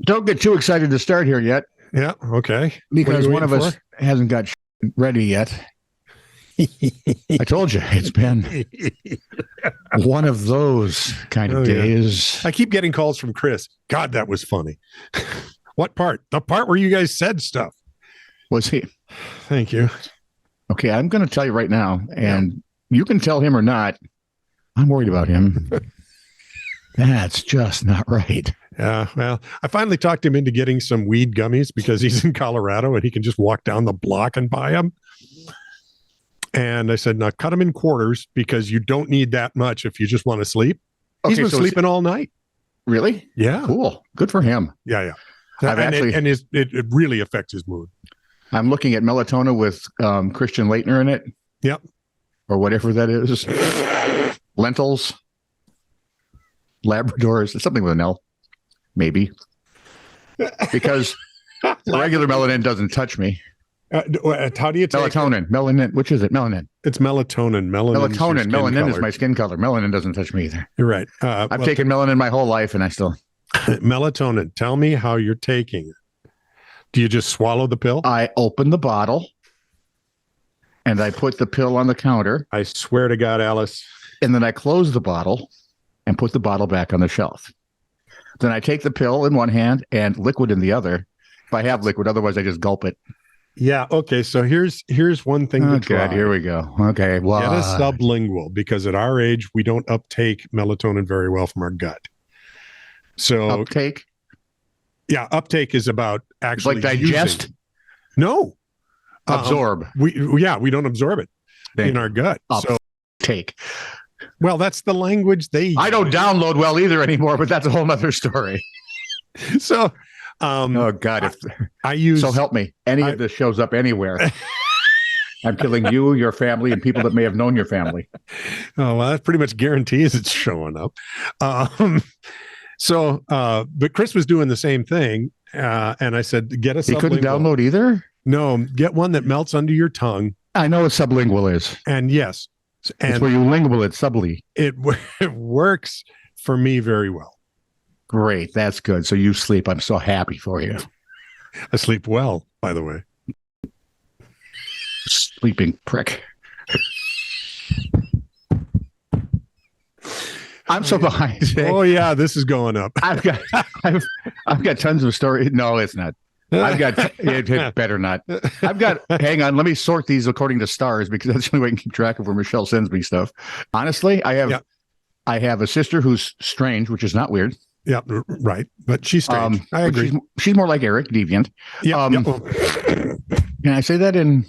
Don't get too excited to start here yet. Yeah, okay. Because one of us hasn't got ready yet. I told you, it's been one of those kind of days. I keep getting calls from Chris. God, that was funny. What part? The part where you guys said stuff. Was he? Thank you. Okay, I'm going to tell you right now, and you can tell him or not. I'm worried about him. That's just not right. Yeah, well, I finally talked him into getting some weed gummies because he's in Colorado and he can just walk down the block and buy them. And I said, now cut them in quarters because you don't need that much if you just want to sleep. He's been sleeping all night. Really? Yeah. Cool. Good for him. Yeah. It really affects his mood. I'm looking at melatonin with Christian Leitner in it. Yep. Or whatever that is. Lentils. Labradors. Something with an L. Maybe. Because regular melanin doesn't touch me. How do you take melatonin? Melanin. Which is it? Melanin. It's melatonin. Melanin is my skin color. Melanin doesn't touch me either. You're right. I've taken melanin my whole life, and I still. Melatonin. Tell me how you're taking it. Do you just swallow the pill? I open the bottle, and I put the pill on the counter. I swear to God, Alice. And then I close the bottle and put the bottle back on the shelf. Then I take the pill in one hand and liquid in the other. If I have liquid, otherwise I just gulp it. Yeah. Okay. So here's one thing to try. God, here we go. Okay. Well, get a sublingual because at our age we don't uptake melatonin very well from our gut. So uptake. Yeah, uptake is about actually like digest. Using. No, absorb. We don't absorb it in our gut. Take. Well, that's the language they use. I don't download well either anymore, but that's a whole nother story. So. Oh God! If I use so, help me. Of this shows up anywhere, I'm killing you, your family, and people that may have known your family. Oh well, that pretty much guarantees it's showing up. But Chris was doing the same thing, and I said, "Get a sublingual." He couldn't download either. No, get one that melts under your tongue. I know what sublingual is, and yes, it's where you lingual it subly. It works for me very well. Great. That's good. So you sleep. I'm so happy for you. I sleep well, by the way. Sleeping prick. I'm so behind today. Oh yeah, this is going up. I've got tons of stories. No, it's not. It better not. Hang on, let me sort these according to stars because that's the only way I can keep track of where Michelle sends me stuff. Honestly, I have a sister who's strange, which is not weird. Yeah, right. But she's strange. I agree. She's more like Eric, deviant. Yeah. Can I say that in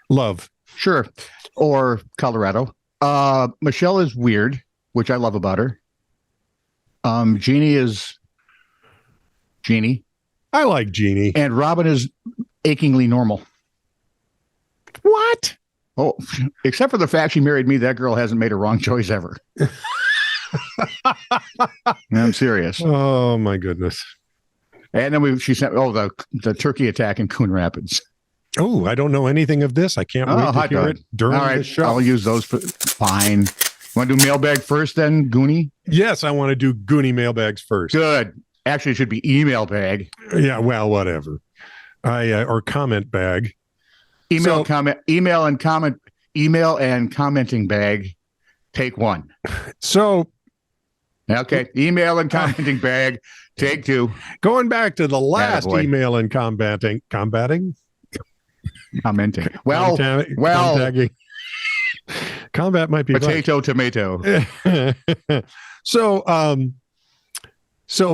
love? Sure. Or Colorado. Michelle is weird, which I love about her. Jeannie is Jeannie. I like Jeannie. And Robin is achingly normal. What? Oh, except for the fact she married me, that girl hasn't made a wrong choice ever. I'm serious. Oh my goodness! And then she sent the turkey attack in Coon Rapids. Oh, I don't know anything of this. I can't wait to hear it during the show. I'll use those. Fine. Want to do mailbag first, then Goonie? Yes, I want to do Goonie mailbags first. Good. Actually, it should be email bag. Yeah. Well, whatever. Or comment bag. Email and commenting bag. Take one. So. Okay, email and commenting bag, take two. Going back to the last email and commenting. Well, combat might be potato, tomato. So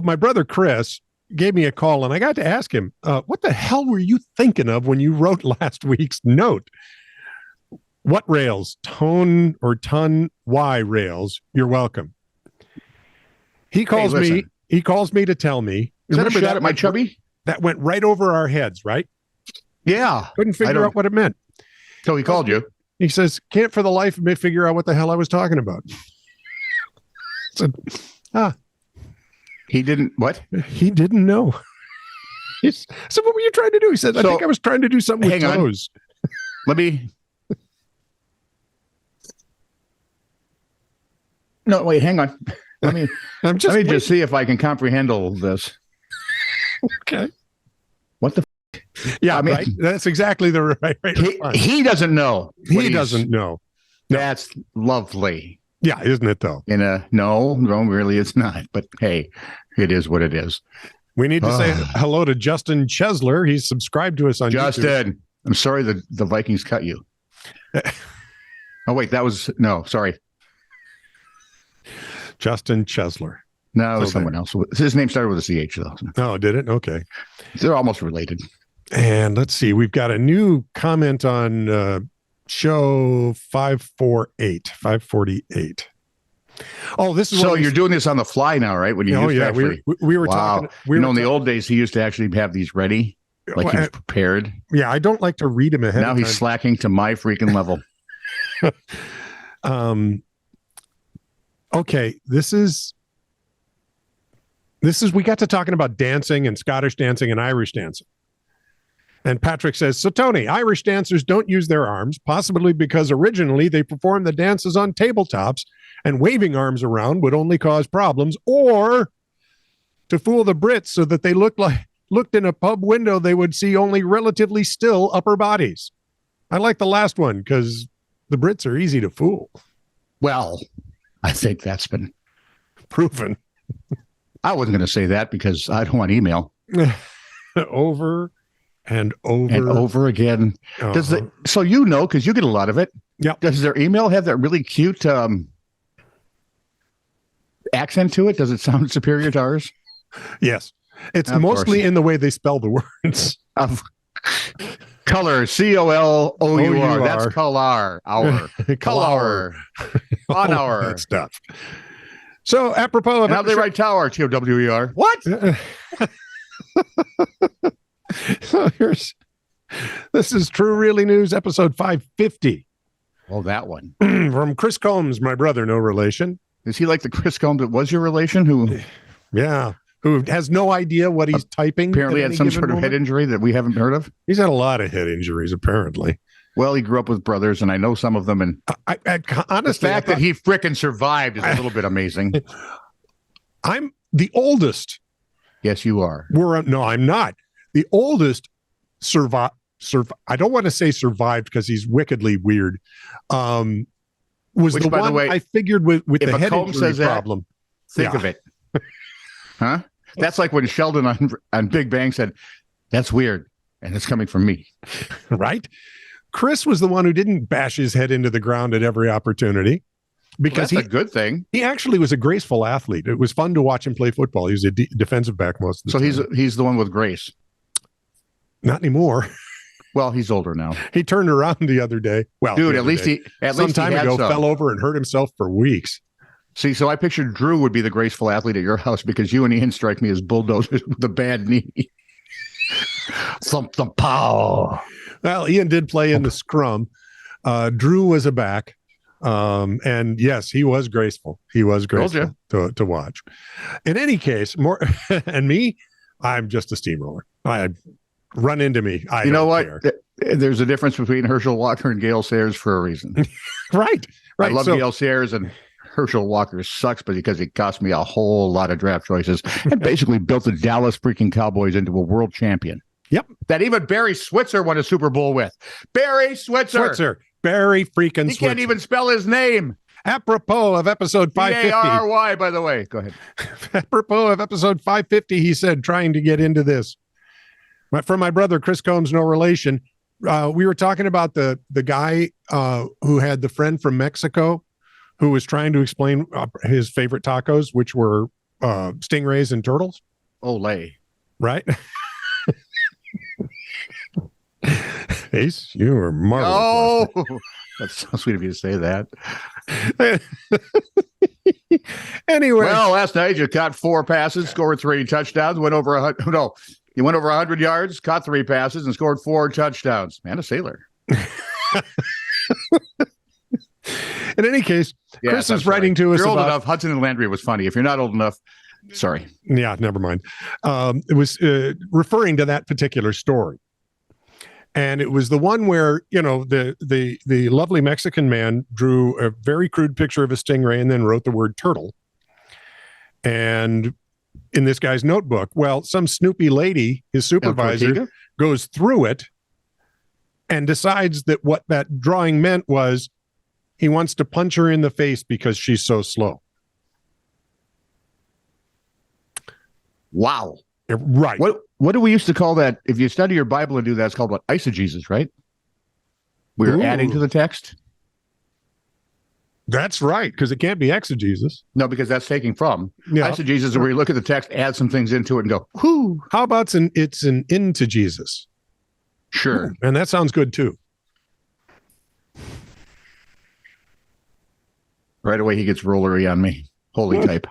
my brother Chris gave me a call, and I got to ask him, what the hell were you thinking of when you wrote last week's note? What rails? Tone or ton Y rails? You're welcome. He calls me to tell me. Is that a shot at my chubby? That went right over our heads, right? Yeah. Couldn't figure out what it meant. So he called you. He says, can't for the life of me figure out what the hell I was talking about. I said, He didn't, what? He didn't know. I said, what were you trying to do? He said, I think I was trying to do something with toes. Let me. No, wait, hang on. Let me just see if I can comprehend all of this. Okay. What the? Yeah, I mean, right. That's exactly the right response. He doesn't know. He doesn't know. No. That's lovely. Yeah, isn't it though? No, really, it's not. But hey, it is what it is. We need to say hello to Justin Chesler. He's subscribed to us on Justin. YouTube. I'm sorry the Vikings cut you. Oh wait, sorry. Justin Chesler. No, it was someone else. His name started with a CH though. Oh, did it? Okay. They're almost related. And let's see, we've got a new comment on show 548. Oh, this is so you're doing this on the fly now, right? When you we were talking. In the old days, he used to actually have these ready, like he was prepared. Yeah, I don't like to read him ahead. Now he's slacking to my freaking level. Okay, this is we got to talking about dancing and Scottish dancing and Irish dancing. And Patrick says, so Tony, Irish dancers don't use their arms, possibly because originally they performed the dances on tabletops and waving arms around would only cause problems, or to fool the Brits so that they looked in a pub window, they would see only relatively still upper bodies. I like the last one because the Brits are easy to fool. Well, I think that's been proven. I wasn't going to say that because I don't want email. Over and over again. Uh-huh. So because you get a lot of it. Yeah. Does their email have that really cute accent to it? Does it sound superior to ours? Yes. It's mostly in the way they spell the words. Color, COLOUR. That's color. Our. Color. On our. That stuff. So apropos of how do they write tower? TOWER. What? So this is True Really News, episode 550. Oh, that one. From Chris Combs, my brother, no relation. Is he like the Chris Combs that was your relation? Who has no idea what he's typing. Apparently had some sort of head injury that we haven't heard of. He's had a lot of head injuries, apparently. Well, he grew up with brothers, and I know some of them. And honestly, the fact that he frickin' survived is a little bit amazing. I'm the oldest. Yes, you are. No, I'm not. The oldest survived. I don't want to say survived because he's wickedly weird. Was which, the one I figured with the head injury problem. Think of it. Huh? That's like when Sheldon on Big Bang said, "That's weird," and it's coming from me. Right? Chris was the one who didn't bash his head into the ground at every opportunity because that's a good thing. He actually was a graceful athlete. It was fun to watch him play football. He was a defensive back most of the time. So he's the one with grace. Not anymore. Well, he's older now. He turned around the other day. Well, dude, some time ago fell over and hurt himself for weeks. See, so I pictured Drew would be the graceful athlete at your house because you and Ian strike me as bulldozers with a bad knee. Thump the pow. Well, Ian did play in the scrum. Drew was a back. And yes, he was graceful. He was graceful to watch. In any case, and me, I'm just a steamroller. Run into me. You know what? Care. There's a difference between Herschel Walker and Gale Sayers for a reason. Right. I love Gale Sayers, and Herschel Walker sucks, but because it cost me a whole lot of draft choices and basically built the Dallas freaking Cowboys into a world champion. Yep. That even Barry Switzer won a Super Bowl with. Barry Switzer. Barry freaking Switzer. He can't even spell his name. Apropos of episode 550. B-A-R-R-Y, by the way. Go ahead. Apropos of episode 550, he said, trying to get into this. From my brother, Chris Combs, no relation. We were talking about the guy who had the friend from Mexico who was trying to explain his favorite tacos, which were stingrays and turtles. Olay. Right? Ace, you are marvelous. Oh, that's so sweet of you to say that. Anyway. Well, last night you caught 4 passes, scored 3 touchdowns, went over 100. No, you went over 100 yards, caught 3 passes, and scored 4 touchdowns. Man, a sailor. In any case, yes, Chris is writing to us. If you're old enough, Hudson and Landry was funny. If you're not old enough, sorry. Yeah, never mind. It was referring to that particular story. And it was the one where, the lovely Mexican man drew a very crude picture of a stingray and then wrote the word turtle. And in this guy's notebook. Well, some snoopy lady, his supervisor, Tortiga? goes through it and decides that what that drawing meant was he wants to punch her in the face because she's so slow. Wow. Right. What do we used to call that? If you study your Bible and do that, it's called what? Eisegesis, right? We're adding to the text. That's right, because it can't be exegesis. No, because that's taking from. Yeah. Eisegesis is where you look at the text, add some things into it, and go, whoo. How about it's an into Jesus? Sure. And that sounds good too. Right away, he gets rollery on me. Holy type.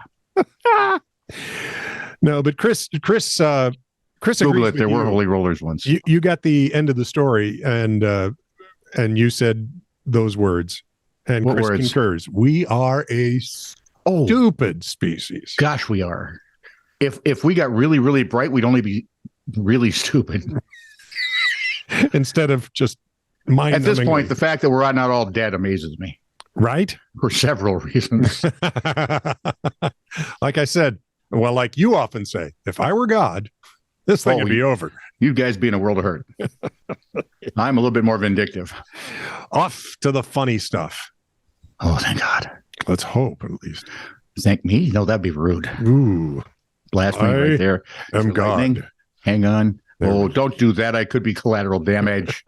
No, but Chris Google agrees it. There with were you. holy rollers once. You got the end of the story, and you said those words, and What Chris words? concurs. We are a stupid species. Gosh, we are. If we got really, really bright, we'd only be really stupid. Instead of just mind. At this point, the fact that we're not all dead amazes me. Right? For several reasons. Like I said, well, like you often say, if I were God, this thing would be over. You guys be in a world of hurt. I'm a little bit more vindictive. Off to the funny stuff. Oh, thank God. Let's hope, at least. Thank me? No, that'd be rude. Ooh. Blasphemy right there. I'm God. Hang on. Oh, don't do that. I could be collateral damage.